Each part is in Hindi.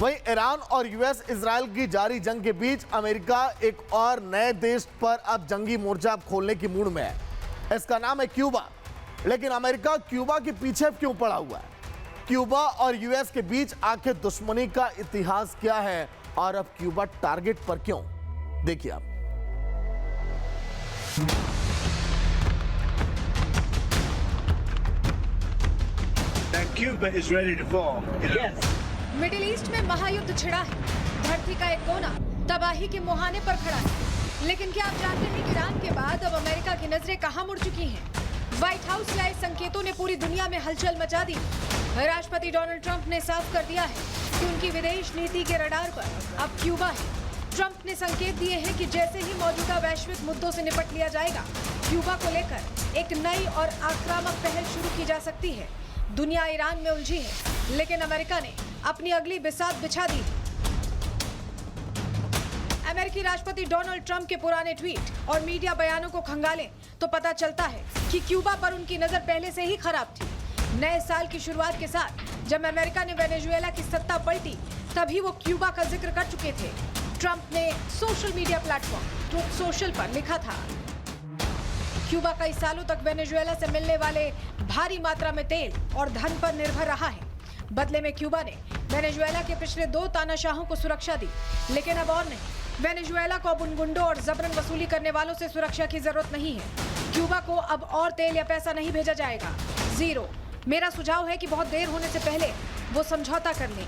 वहीं ईरान और यूएस इजराइल की जारी जंग के बीच अमेरिका एक और नए देश पर अब जंगी मोर्चा खोलने की मूड में है। इसका नाम है क्यूबा। लेकिन अमेरिका क्यूबा के पीछे क्यों पड़ा हुआ है? क्यूबा और यूएस के बीच आखिर दुश्मनी का इतिहास क्या है और अब क्यूबा टारगेट पर क्यों? देखिए आप। Cuba is ready to fall. Yes. Middle east में महायुद्ध छिड़ा है। धरती का एक कोना तबाही के मुहाने पर खड़ा है। लेकिन क्या आप जानते हैं कि ईरान के बाद अब अमेरिका की नजरें कहां मुड़ चुकी हैं? व्हाइट हाउस से आए संकेतों ने पूरी दुनिया में हलचल मचा दी। राष्ट्रपति डोनाल्ड ट्रंप ने साफ कर दिया है कि उनकी विदेश नीति के रडार पर अब क्यूबा है। ट्रंप ने संकेत दिए हैं कि जैसे ही मौजूदा वैश्विक मुद्दों से निपट लिया जाएगा, क्यूबा को लेकर एक नई और आक्रामक पहल शुरू की जा सकती है। दुनिया ईरान में उलझी है, लेकिन अमेरिका ने अपनी अगली बिसात बिछा दी। अमेरिकी राष्ट्रपति डोनाल्ड ट्रंप के पुराने ट्वीट और मीडिया बयानों को खंगालें तो पता चलता है कि क्यूबा पर उनकी नजर पहले से ही खराब थी। नए साल की शुरुआत के साथ जब अमेरिका ने वेनेजुएला की सत्ता पलटी, तभी वो क्यूबा का जिक्र कर चुके थे। ट्रंप ने social media platform truth social पर लिखा था, क्यूबा कई सालों तक वेनेजुएला से मिलने वाले भारी मात्रा में तेल और धन पर निर्भर रहा है। बदले में क्यूबा ने वेनेजुएला के पिछले 2 तानाशाहों को सुरक्षा दी, लेकिन अब और नहीं। वेनेजुएला को अब उन गुंडों और जबरन वसूली करने वालों से सुरक्षा की जरूरत नहीं है। क्यूबा को अब और तेल या पैसा नहीं भेजा जाएगा। जीरो। मेरा सुझाव है कि बहुत देर होने से पहले वो समझौता कर लें।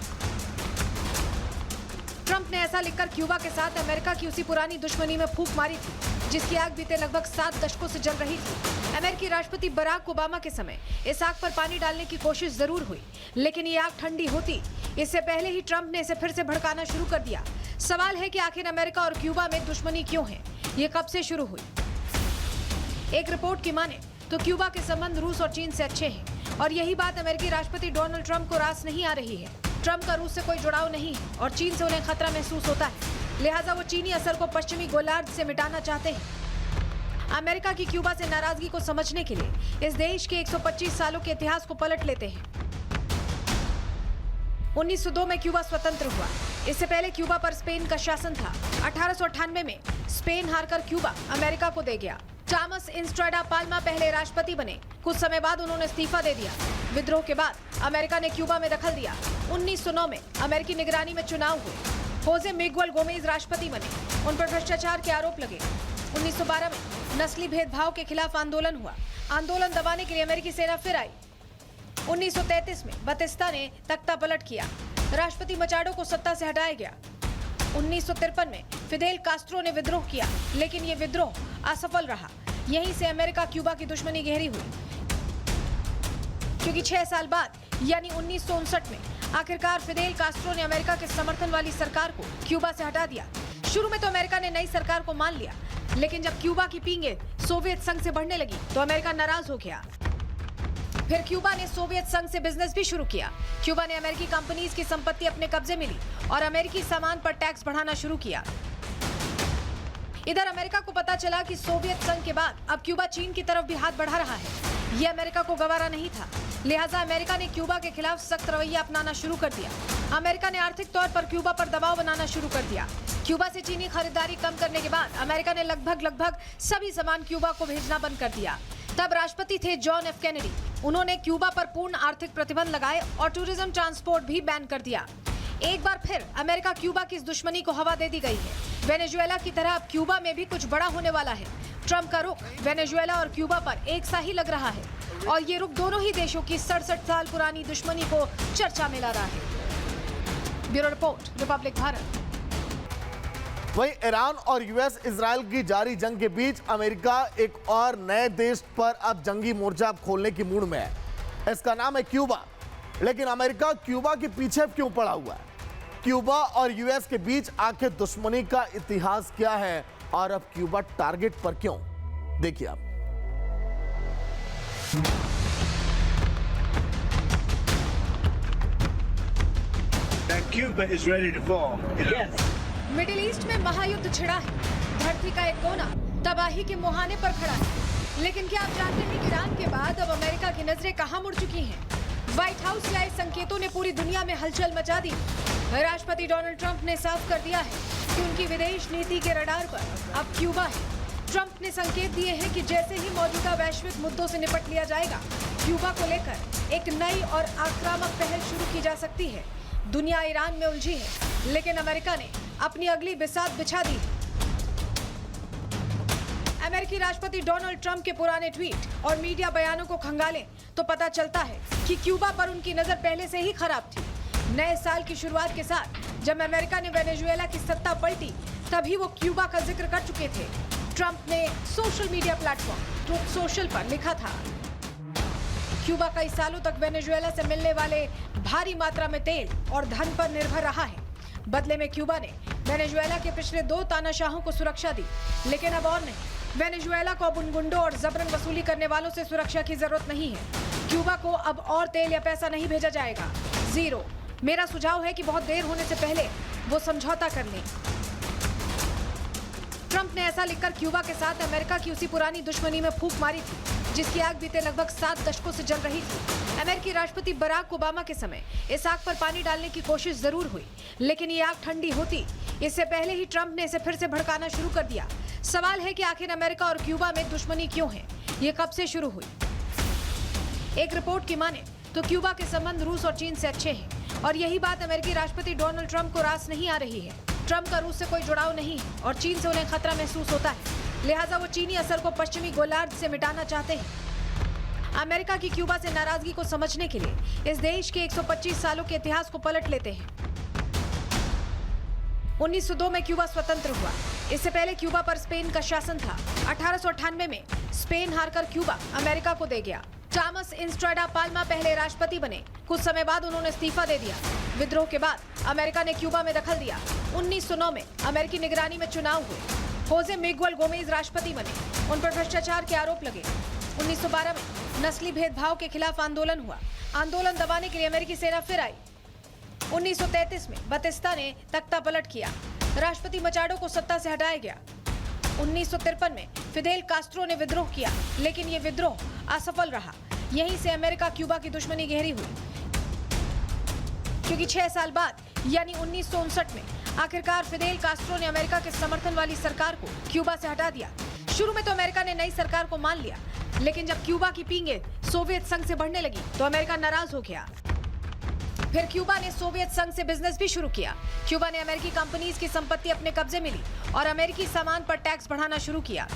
ट्रंप ने ऐसा लिखकर क्यूबा के साथ अमेरिका की उसी पुरानी दुश्मनी में फूंक मारी थी, जिसकी आग बीते लगभग 7 दशकों से जल रही थी। अमेरिकी राष्ट्रपति बराक ओबामा के समय इस आग पर पानी डालने की कोशिश जरूर हुई, लेकिन ये आग ठंडी होती इससे पहले ही ट्रंप ने इसे फिर से भड़काना शुरू कर दिया। सवाल है कि आखिर अमेरिका और क्यूबा में दुश्मनी क्यों है? ये कब से शुरू हुई? एक रिपोर्ट की माने तो क्यूबा के संबंध रूस और चीन से अच्छे हैं, और यही बात अमेरिकी राष्ट्रपति डोनाल्ड ट्रंप को रास नहीं आ रही है। ट्रंप का रूस से कोई जुड़ाव नहीं है और चीन से उन्हें खतरा महसूस होता है, लिहाजा वो चीनी असर को पश्चिमी गोलार्ध से मिटाना चाहते हैं। अमेरिका की क्यूबा से नाराजगी को समझने के लिए इस देश के 125 सालों के इतिहास को पलट लेते हैं। 1902 में क्यूबा स्वतंत्र हुआ। इससे पहले क्यूबा पर स्पेन का शासन था। 1898 में स्पेन हारकर क्यूबा अमेरिका को दे गया। टॉमस इंस्ट्राडा पाल्मा पहले राष्ट्रपति बने। कुछ समय बाद उन्होंने इस्तीफा दे दिया। विद्रोह के बाद अमेरिका ने क्यूबा में दखल दिया। 1909 में अमेरिकी निगरानी में चुनाव हुए। होजे मिगुएल गोमेज राष्ट्रपति बने। उन पर भ्रष्टाचार के आरोप लगे। 1912 में नस्ली भेदभाव के खिलाफ आंदोलन हुआ। आंदोलन दबाने के लिए अमेरिकी सेना फिर आई। 1933 में बतिस्ता ने तख्ता पलट किया। राष्ट्रपति मचाडो को सत्ता से हटाया गया। 1953 में फिदेल कास्ट्रो ने विद्रोह किया, लेकिन ये विद्रोह असफल रहा। यहीं से अमेरिका क्यूबा की दुश्मनी गहरी हुई, क्योंकि 6 साल बाद यानी 1959 में आखिरकार फिदेल कास्ट्रो ने अमेरिका के समर्थन वाली सरकार को क्यूबा से हटा दिया। शुरू में तो अमेरिका ने नई सरकार को मान लिया, लेकिन जब क्यूबा की पींगे सोवियत संघ से बढ़ने लगी तो अमेरिका नाराज हो गया। फिर क्यूबा ने सोवियत संघ से बिजनेस भी शुरू किया। क्यूबा ने अमेरिकी कंपनीज की संपत्ति अपने कब्जे में ली और अमेरिकी सामान पर टैक्स बढ़ाना शुरू किया। इधर अमेरिका को पता चला कि सोवियत संघ के बाद अब क्यूबा चीन की तरफ भी हाथ बढ़ा रहा है। ये अमेरिका को गवारा नहीं था, लिहाजा अमेरिका ने क्यूबा के खिलाफ सख्त रवैया अपनाना शुरू कर दिया। अमेरिका ने आर्थिक तौर पर क्यूबा पर दबाव बनाना शुरू कर दिया। क्यूबा से चीनी खरीदारी कम करने के बाद अमेरिका ने लगभग सभी सामान क्यूबा को भेजना बंद कर दिया। तब राष्ट्रपति थे जॉन एफ कैनेडी। उन्होंने क्यूबा पर पूर्ण आर्थिक प्रतिबंध लगाए और टूरिज्म ट्रांसपोर्ट भी बैन कर दिया। एक बार फिर अमेरिका क्यूबा की इस दुश्मनी को हवा दे दी गई है। वेनेजुएला की तरह अब क्यूबा में भी कुछ बड़ा होने वाला है। ट्रंप का रुख वेनेजुएला और क्यूबा पर एक सा ही लग रहा है, और ये रुख दोनों ही देशों की 67 साल पुरानी दुश्मनी को चर्चा में ला रहा है। Bureau report, Republic Bharat. वहीं ईरान और यूएस इजराइल की जारी जंग के बीच अमेरिका एक और नए देश पर अब जंगी मोर्चा खोलने की मूड में है। इसका नाम है क्यूबा। लेकिन अमेरिका क्यूबा के पीछे क्यों पड़ा हुआ है? क्यूबा और यूएस के बीच आखिर दुश्मनी का इतिहास क्या है और अब क्यूबा टारगेट पर क्यों? देखिए आप। Cuba is ready to fall. Yes. Middle east में महायुद्ध छिड़ा है। धरती का एक कोना तबाही के मुहाने पर खड़ा है। लेकिन क्या आप जानते हैं कि ईरान के बाद अब अमेरिका की नजरें कहां मुड़ चुकी हैं? व्हाइट हाउस से आए संकेतों ने पूरी दुनिया में हलचल मचा दी। राष्ट्रपति डोनाल्ड ट्रंप ने साफ कर दिया है कि उनकी विदेश नीति के रडार पर अब क्यूबा है। ट्रंप ने संकेत दिए हैं कि जैसे ही मौजूदा वैश्विक मुद्दों से निपट लिया जाएगा, क्यूबा को लेकर एक नई और आक्रामक पहल शुरू की जा सकती है। दुनिया ईरान में उलझी है, लेकिन अमेरिका ने अपनी अगली बिसात बिछा दी। अमेरिकी राष्ट्रपति डोनाल्ड ट्रंप के पुराने ट्वीट और मीडिया बयानों को खंगालें तो पता चलता है कि क्यूबा पर उनकी नजर पहले से ही खराब थी। नए साल की शुरुआत के साथ जब अमेरिका ने वेनेजुएला की सत्ता पलटी, तभी वो क्यूबा का जिक्र कर चुके थे। ट्रंप ने social media platform truth social पर लिखा था, क्यूबा कई सालों तक वेनेजुएला से मिलने वाले भारी मात्रा में तेल और धन पर निर्भर रहा है। बदले में क्यूबा ने वेनेजुएला के पिछले 2 तानाशाहों को सुरक्षा दी, लेकिन अब और नहीं। वेनेजुएला को अब उन गुंडों और जबरन वसूली करने वालों से सुरक्षा की जरूरत नहीं है। क्यूबा को अब और तेल या पैसा नहीं भेजा जाएगा, जीरो। मेरा सुझाव है कि बहुत देर होने से पहले वो समझौता कर लें। ट्रंप ने ऐसा लिखकर क्यूबा के साथ अमेरिका की उसी पुरानी दुश्मनी में फूंक मारी थी, जिसकी आग बीते लगभग 7 दशकों से जल रही थी। अमेरिकी राष्ट्रपति बराक ओबामा के समय इस आग पर पानी डालने की कोशिश जरूर हुई, लेकिन ये आग ठंडी होती इससे पहले ही ट्रंप ने इसे फिर से भड़काना शुरू कर दिया। सवाल है कि आखिर अमेरिका और क्यूबा में दुश्मनी क्यों है, ये कब से शुरू हुई? एक रिपोर्ट की माने तो क्यूबा के संबंध रूस और चीन से अच्छे हैं, और यही बात अमेरिकी राष्ट्रपति डोनाल्ड ट्रंप को रास नहीं आ रही है। ट्रंप का रूस से कोई जुड़ाव नहीं है और चीन से उन्हें खतरा महसूस होता है, लिहाजा वो चीनी असर को पश्चिमी गोलार्ध से मिटाना चाहते हैं। अमेरिका की क्यूबा से नाराजगी को समझने के लिए इस देश के 125 सालों के इतिहास को पलट लेते हैं। 1902 में क्यूबा स्वतंत्र हुआ। इससे पहले क्यूबा पर स्पेन का शासन था। 1898 में स्पेन हारकर क्यूबा अमेरिका को दे गया। टॉमस इस्ट्राडा पाल्मा पहले राष्ट्रपति बने। कुछ समय बाद उन्होंने इस्तीफा दे दिया। विद्रोह के बाद अमेरिका ने क्यूबा में दखल दिया। 1909 में अमेरिकी निगरानी में चुनाव हुए। होजे मिगुएल गोमेज राष्ट्रपति बने। उन पर भ्रष्टाचार के आरोप लगे। 1912 में नस्ली भेदभाव के खिलाफ आंदोलन हुआ। आंदोलन दबाने के लिए अमेरिकी सेना फिर आई। 1933 में बतिस्ता ने तख्ता पलट किया। राष्ट्रपति मचाडो को सत्ता से हटाया गया। 1953 में फिदेल कास्ट्रो ने विद्रोह किया, लेकिन ये विद्रोह असफल रहा। यहीं से अमेरिका क्यूबा की दुश्मनी गहरी हुई, क्योंकि 6 साल बाद यानी 1959 में आखिरकार फिदेल कास्ट्रो ने अमेरिका के समर्थन वाली सरकार को क्यूबा से हटा दिया। शुरू में तो अमेरिका ने नई सरकार को मान लिया, लेकिन जब क्यूबा की पींगे सोवियत संघ से बढ़ने लगी तो अमेरिका नाराज हो गया। फिर क्यूबा ने सोवियत संघ से बिजनेस भी शुरू किया। क्यूबा ने अमेरिकी कंपनीज की संपत्ति अपने कब्जे में ली और अमेरिकी सामान पर टैक्स बढ़ाना शुरू किया।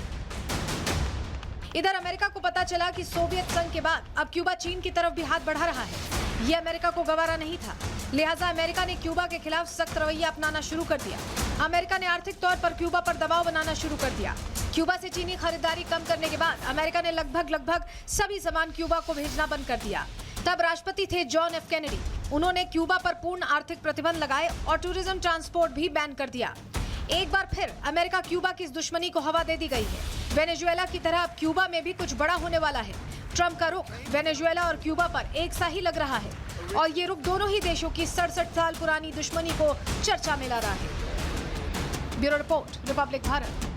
इधर अमेरिका को पता चला कि सोवियत संघ के बाद अब क्यूबा चीन की तरफ भी हाथ बढ़ा रहा है। ये अमेरिका को गवारा नहीं था, लिहाजा अमेरिका ने क्यूबा के खिलाफ सख्त रवैया अपनाना शुरू कर दिया। अमेरिका ने आर्थिक तौर पर क्यूबा पर दबाव बनाना शुरू कर दिया। क्यूबा से चीनी खरीदारी कम करने के बाद अमेरिका ने लगभग सभी सामान क्यूबा को भेजना बंद कर दिया। तब राष्ट्रपति थे जॉन एफ कैनेडी। उन्होंने क्यूबा पर पूर्ण आर्थिक प्रतिबंध लगाए और टूरिज्म ट्रांसपोर्ट भी बैन कर दिया। एक बार फिर अमेरिका क्यूबा की इस दुश्मनी को हवा दे दी गई है। वेनेजुएला की तरह अब क्यूबा में भी कुछ बड़ा होने वाला है। ट्रंप का रुख वेनेजुएला और क्यूबा पर एक सा ही लग रहा है, और ये रुख दोनों ही देशों की 67 साल पुरानी दुश्मनी को चर्चा में ला रहा है। Bureau report, Republic Bharat.